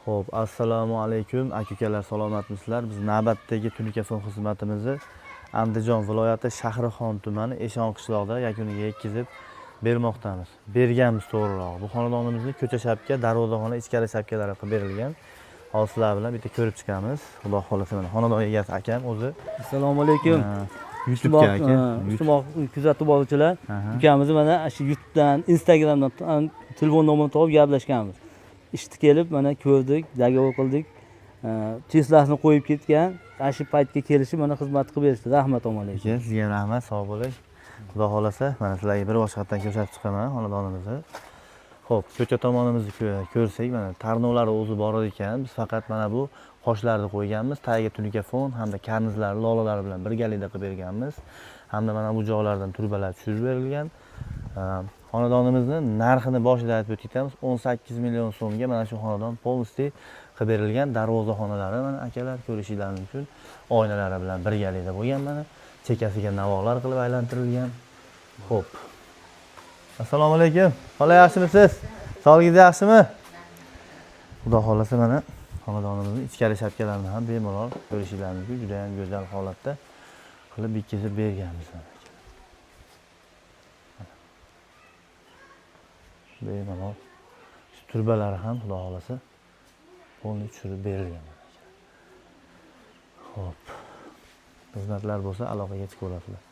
Xo'p, assalomu alaykum aka-ukalar, salomatmisizlar? Biz navbatdagi tunikafon xizmatimizni Andijon viloyati Shahrixon tumani Eshon qishloqida yakuniga yetkazib bermoqdamiz. Berganmiz to'g'riroq. Bu xonadonimizning ko'cha shapka, darvozaxona, ichkari shapkalari qilib berilgan. Hozir sizlar bilan bitta ko'rib chiqamiz. Xudo xolasa mana xonadon egasi akam o'zi. Assalomu alaykum. YouTube'ga aka. Ijtimoiy kuzatib oluvchilar. Ukamizni mana shu YouTube'dan, Instagram'dan telefon nomerini topib gaplashganmiz. Ishni kelib mana ko'rdik, dogovor qildik. Teslasini qo'yib ketgan. Shu paytga kelishib mana xizmat qilib berishdi. Rahmat omonlik. Sizga rahmat, sog' bo'ling. Xudo xolasa mana sizlarga bir boshqatdan ko'rsatib chiqaman xonadonimizni. Xo'p, ko'cha tomonimizni ko'rsak, mana tarnovlari o'zi bor ekan. Biz faqat mana bu qoshlarni qo'yganmiz. Tagiga tunikafon hamda karnizlar, lolalar bilan birgalikda qilib berganmiz. Hamda mana bu joylardan turbalar tushirib berilgan. Xonadonimizni narxini boshida aytib o'tamiz. 18 million so'mga mana shu xonadon polностью qilib berilgan. Darvozaxonalari mana akalar ko'rishingiz uchun oynalari bilan birgalikda bo'lgan mana. Chekasiga navolar qilib aylantirilgan. Xo'p. Assalomu alaykum. Xola, yaxshimisiz? Sog'ligingiz yaxshimi? Xudo xolasa mana xonadonimizning ichkari shapkalarini ham bemalol ko'rishingiz mumkin. Juda ham go'zal holatda qilib bitkazib berganmiz. Bemalol turbalari ham xudo xolasa polni tushirib berilgan. Xo'p. Xizmatlar bo'lsa aloqaga chiqib olasizlar.